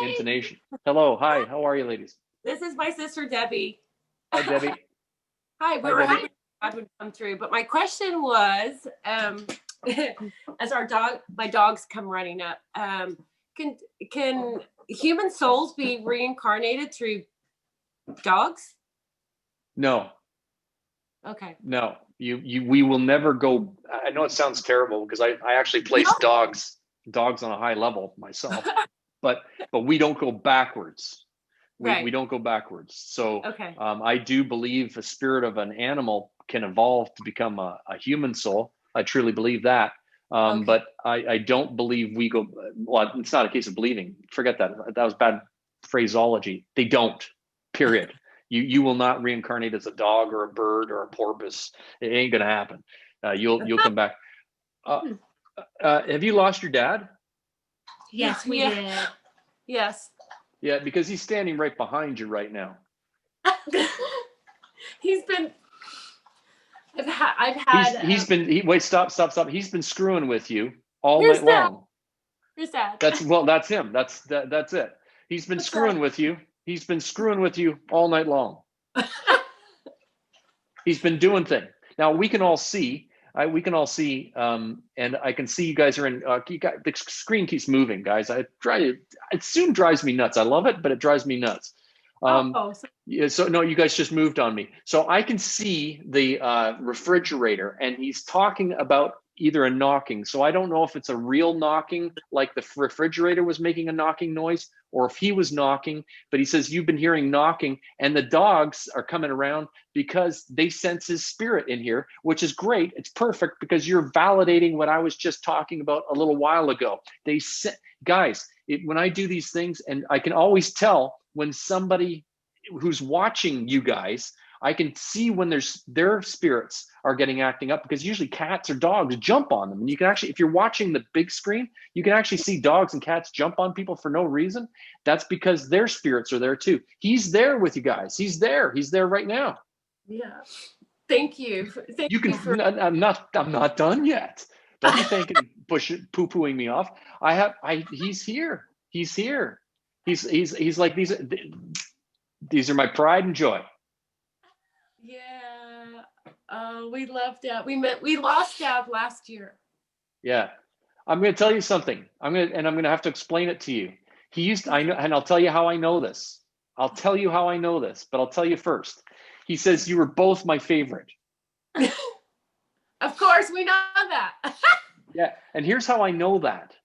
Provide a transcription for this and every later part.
intonation. Hello, hi, how are you, ladies? This is my sister Debbie. Hi, Debbie. Hi, we Hi, were hoping Debbie. God would come through, but my question was, as my dogs come running up, can can human souls be reincarnated through dogs? No, Okay. no, we will never go. I know it sounds terrible because I actually No. place dogs on a high level myself, but we don't go backwards. We Right. don't go backwards. So Okay. I do believe a spirit of an animal can evolve to become a human soul. I truly believe that. Okay. But I don't believe we go. Well, it's not a case of believing. Forget that. That was bad phraseology. They don't. Period. You will not reincarnate as a dog or a bird or a porpoise. It ain't gonna happen. You'll come back. Uh, have you lost your dad? Yes, we did. Yes. Yeah, because he's standing right behind you right now. He's been. I've had. Wait, stop. He's been screwing with you all Who's night that? long. Who's that? That's him. That's it. He's been screwing with you. He's been screwing with you all night long. He's been doing things. Now we can all see. And I can see you guys are in. The screen keeps moving, guys. It soon drives me nuts. I love it, but it drives me nuts. Yeah, so no, you guys just moved on me. So I can see the refrigerator, and he's talking about either a knocking. So I don't know if it's a real knocking, like the refrigerator was making a knocking noise, or if he was knocking. But he says you've been hearing knocking, and the dogs are coming around because they sense his spirit in here, which is great. It's perfect because you're validating what I was just talking about a little while ago. Guys, when I do these things, and I can always tell when somebody who's watching you guys, I can see when their spirits are acting up, because usually cats or dogs jump on them. And you can actually, if you're watching the big screen, you can actually see dogs and cats jump on people for no reason. That's because their spirits are there too. He's there with you guys. He's there right now. Yeah. Thank you. I'm not done yet. Don't be thinking poo-pooing me off. He's here. He's here. He's like, these are my pride and joy. Yeah. We love Dad. We lost Dad last year. Yeah. I'm going to tell you something. I'm going to have to explain it to you. I know, and I'll tell you how I know this. But I'll tell you first. He says you were both my favorite. Of course, we know that. Yeah, and here's how I know that.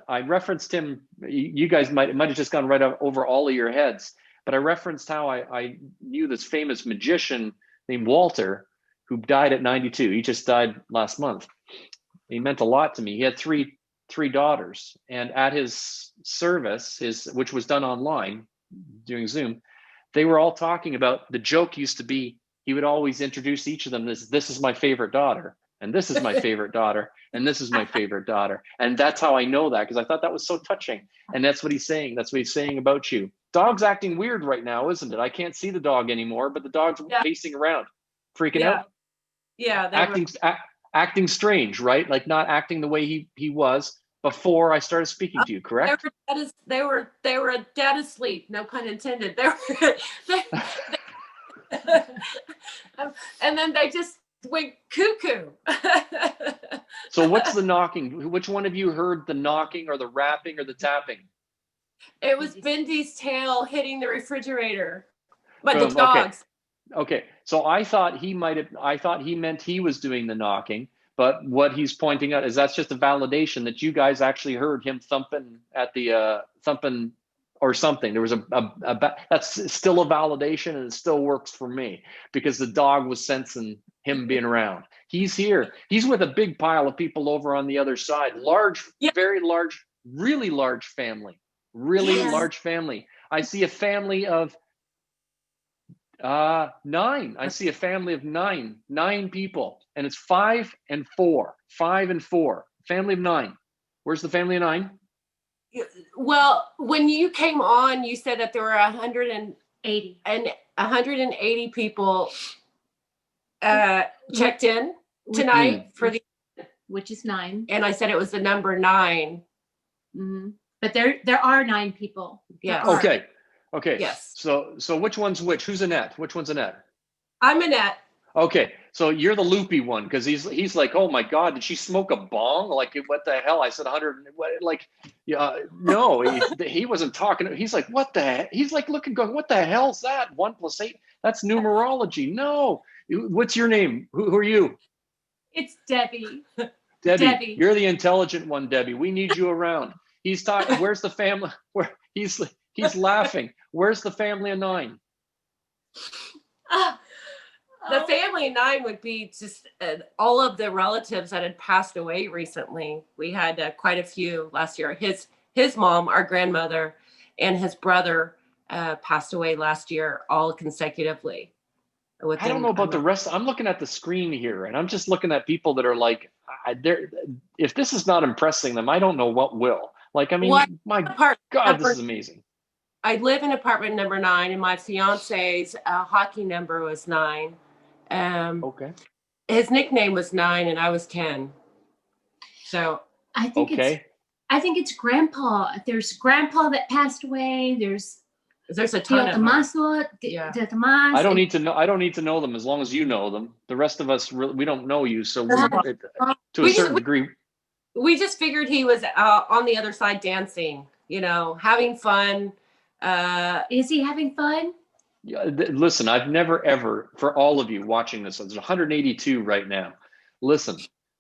I referenced him. You guys might have just gone right over all of your heads, but I referenced how I knew this famous magician named Walter, who died at 92. He just died last month. He meant a lot to me. He had three daughters, and at his service, which was done online during Zoom, they were all talking about, the joke used to be, he would always introduce each of them as, this is my favorite daughter, and this is my favorite daughter, and this is my favorite daughter. And that's how I know that, because I thought that was so touching. And that's what he's saying. That's what he's saying about you. Dog's acting weird right now, isn't it? I can't see the dog anymore, but the dog's pacing around, freaking out. Yeah. Acting strange, right? Like not acting the way he was before I started speaking to you, correct? They were dead asleep, no pun intended. And then they just went cuckoo. So what's the knocking? Which one of you heard the knocking or the rapping or the tapping? It was Bendy's tail hitting the refrigerator. But the dogs. Okay. So I thought he meant he was doing the knocking, but what he's pointing out is that's just a validation that you guys actually heard him thumping at the thumping or something. There was that's still a validation, and it still works for me because the dog was sensing him being around. He's here. He's with a big pile of people over on the other side. Very large, really large family. Large family. I see a family of 9. I see a family of nine people, and it's 5 and 4. Family of 9. Where's the family of 9? Well, when you came on, you said that there were 180 people checked in tonight for the, which is 9. and I said it was the number 9. Mm-hmm. but there are 9 people. Yeah. Okay. Yes. So which one's which? Who's Annette? Which one's Annette? I'm Annette. Okay, so you're the loopy one because he's like, oh my God, did she smoke a bong? Like, what the hell? I said 100. Like, yeah, no, he wasn't talking. He's like, what the heck? He's like looking, going, what the hell's that? 1 + 8? That's numerology. No, what's your name? Who are you? It's Debbie. Debbie. You're the intelligent one, Debbie. We need you around. He's talking. Where's the family? Where he's laughing. Where's the family of 9? The family of 9 would be just all of the relatives that had passed away recently. We had quite a few last year. His mom, our grandmother, and his brother passed away last year, all consecutively. I don't know about the rest. I'm looking at the screen here, and I'm just looking at people that are like, if this is not impressing them, I don't know what will. Like, I mean, my God, this is amazing. I live in apartment number 9, and my fiance's hockey number was 9. Okay. His nickname was 9, and I was 10. So I think it's Grandpa. There's Grandpa that passed away. There's a ton of them. I don't need to know them as long as you know them. The rest of us, we don't know you, so to a certain degree. We just figured he was on the other side dancing, having fun. Is he having fun? Yeah, listen, I've never ever, for all of you watching this, there's 182 right now. Listen,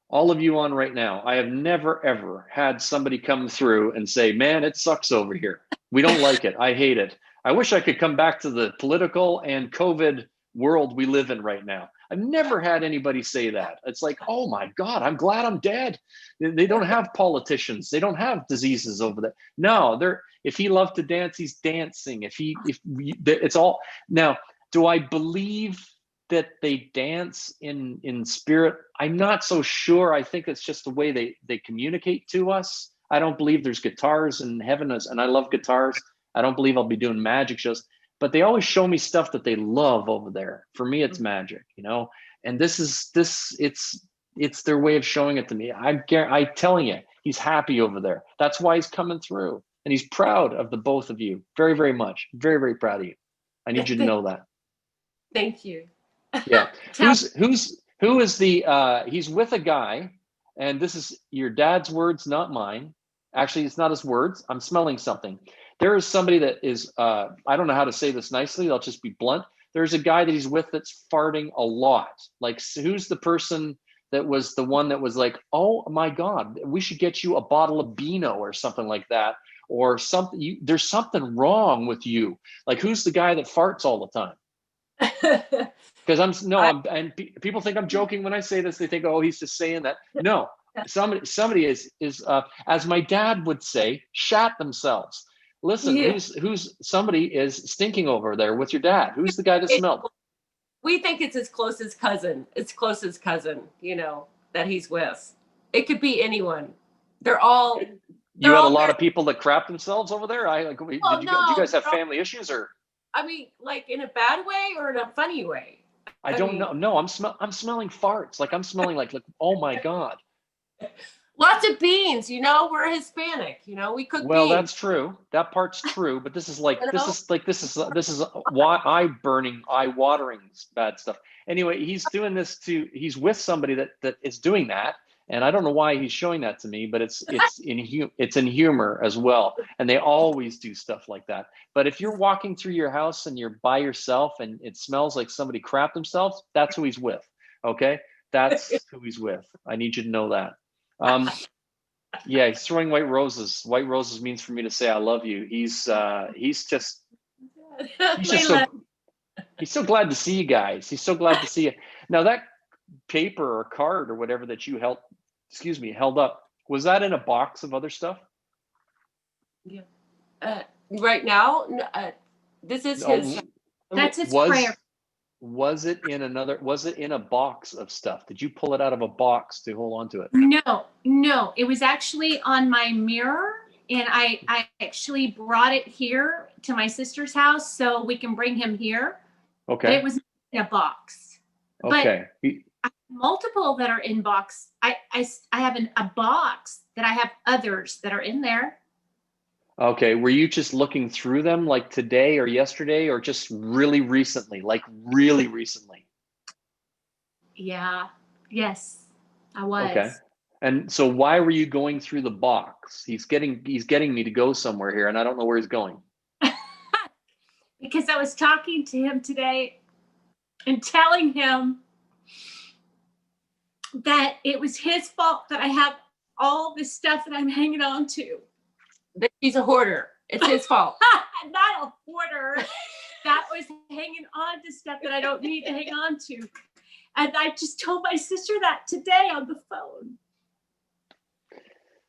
all of you on right now, I have never ever had somebody come through and say, man, it sucks over here. We don't like it. I hate it. I wish I could come back to the political and COVID world we live in right now. I've never had anybody say that. It's like, oh my God, I'm glad I'm dead. They don't have politicians. They don't have diseases over there. No, if he loved to dance, he's dancing. It's all. Now, do I believe that they dance in spirit? I'm not so sure. I think it's just the way they communicate to us. I don't believe there's guitars in heaven, and I love guitars. I don't believe I'll be doing magic shows. But they always show me stuff that they love over there. For me, it's magic, and it's their way of showing it to me. I'm telling you, he's happy over there. That's why he's coming through, and he's proud of the both of you. Very, very much. Very, very proud of you. I need you to know that. Thank you. Yeah. Who is the he's with a guy, and this is your dad's words, not mine. Actually, it's not his words. I'm smelling something. There is somebody that is, I don't know how to say this nicely. I'll just be blunt. There's a guy that he's with that's farting a lot. Like, who's the person that was the one that was like, oh my God, we should get you a bottle of Beano or something like that, or something. There's something wrong with you. Like, who's the guy that farts all the time? Because and people think I'm joking when I say this. They think, oh, he's just saying that. No, somebody is as my dad would say, shat themselves. Listen, who's somebody is stinking over there with your dad? Who's the guy that smelled? We think it's his closest cousin. It's closest cousin, that he's with. It could be anyone. They're all. You had a lot of people that crap themselves over there. Did you guys have family issues, or? I mean, like in a bad way or in a funny way? I don't know. No, I'm smelling farts. Like, I'm smelling like oh my God. Lots of beans, we're Hispanic, we cook beans. Well, that's true. That part's true, but this is this is eye-watering bad stuff. Anyway, he's doing this he's with somebody that is doing that, and I don't know why he's showing that to me, but it's in humor as well, and they always do stuff like that. But if you're walking through your house and you're by yourself and it smells like somebody crapped themselves, that's who he's with. Okay, that's who he's with. I need you to know that. Yeah, he's throwing white roses. White roses means for me to say I love you. He's so glad to see you guys. He's so glad to see you. Now, that paper or card or whatever that you held up, was that in a box of other stuff? Yeah. Right now, this is his. That's his prayer. Was it in a box of stuff? Did you pull it out of a box to hold on to it? No. It was actually on my mirror, and I actually brought it here to my sister's house so we can bring him here. Okay. But it was in a box. Okay. But I have multiple that are in box. I have a box that I have others that are in there. Okay. Were you just looking through them like today or yesterday or just really recently, like really recently? Yeah. Yes, I Okay. was. And so why were you going through the box? He's getting me to go somewhere here and I don't know where he's going. Because I was talking to him today and telling him that it was his fault that I have all this stuff that I'm hanging on to. That he's a hoarder. It's his fault. Not a hoarder. That was hanging on to stuff that I don't need to hang on to. And I just told my sister that today on the phone.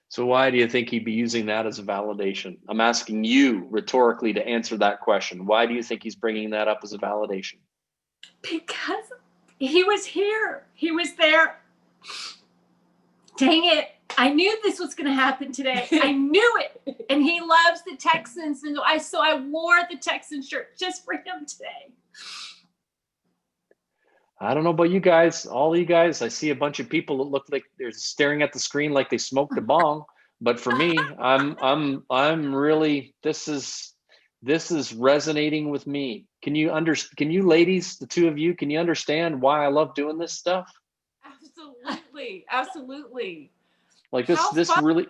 So why do you think he'd be using that as a validation? I'm asking you rhetorically to answer that question. Why do you think he's bringing that up as a validation? Because he was here. He was there. Dang it. I knew this was going to happen today. I knew it. And he loves the Texans. And so I wore the Texan shirt just for him today. I don't know about you guys, all you guys. I see a bunch of people that look like they're staring at the screen like they smoked a bong. But for me, I'm really, this is resonating with me. Can you ladies, the two of you, can you understand why I love doing this stuff? Absolutely. Absolutely. Like this really,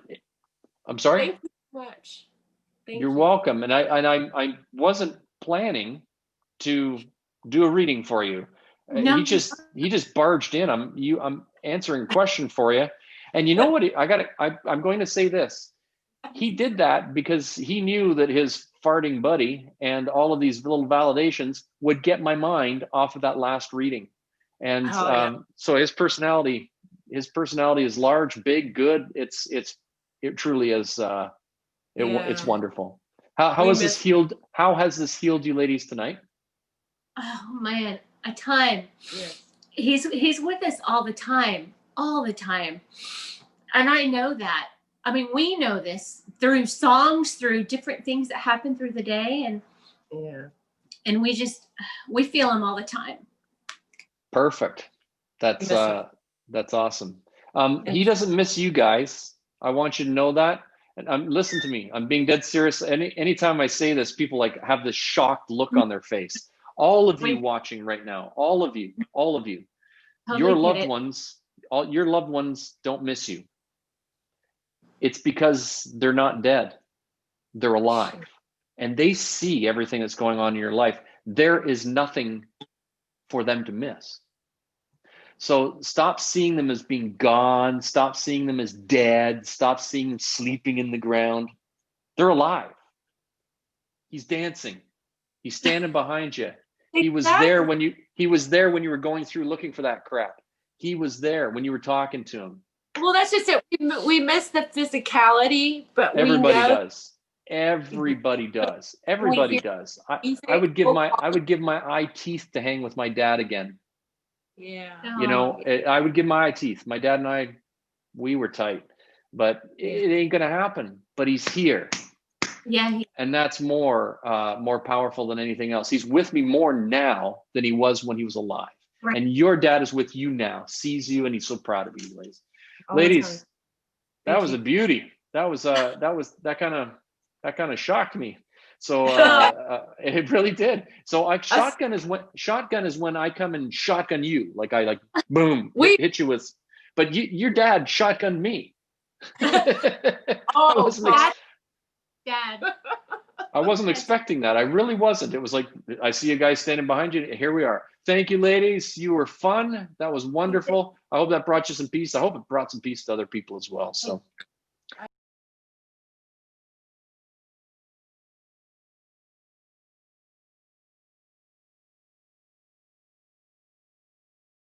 I'm sorry. Thank you so much. You're welcome. And I wasn't planning to do a reading for you. No. He just barged in. I'm answering a question for you. And you know what? I'm going to say this. He did that because he knew that his farting buddy and all of these little validations would get my mind off of that last reading. And so his personality is large, big, good. It truly is. It's wonderful. How has this healed? How has this healed you, ladies, tonight? Oh man, a ton. Yes. He's with us all the time, and I know that. I mean, we know this through songs, through different things that happen through the day, and we feel him all the time. Perfect. That's awesome. He doesn't miss you guys. I want you to know that. And listen to me. I'm being dead serious. Anytime I say this, people like have this shocked look on their face. All of you watching right now, all of you, your loved ones don't miss you. It's because they're not dead. They're alive. And they see everything that's going on in your life. There is nothing for them to miss. So stop seeing them as being gone. Stop seeing them as dead. Stop seeing them sleeping in the ground. They're alive. He's dancing. He's standing behind you. He was there when you were going through looking for that crap. He was there when you were talking to him. Well, that's just it. We miss the physicality, but everybody does. Everybody does. Everybody does. I would give my eye teeth to hang with my dad again. Yeah. You know, I would give my eye teeth. My dad and I, we were tight, but it ain't gonna happen. But he's here. Yeah. And that's more powerful than anything else. He's with me more now than he was when he was alive. Right. And your dad is with you now, sees you, and he's so proud of you, ladies. Ladies, that was a beauty. That kind of shocked me. So it really did. So shotgun is when I come and shotgun you, like I boom hit you with. But your dad shotgunned me. Dad. I wasn't expecting that. I really wasn't. It was like, I see a guy standing behind you. Here we are. Thank you, ladies. You were fun. That was wonderful. I hope that brought you some peace. I hope it brought some peace to other people as well. So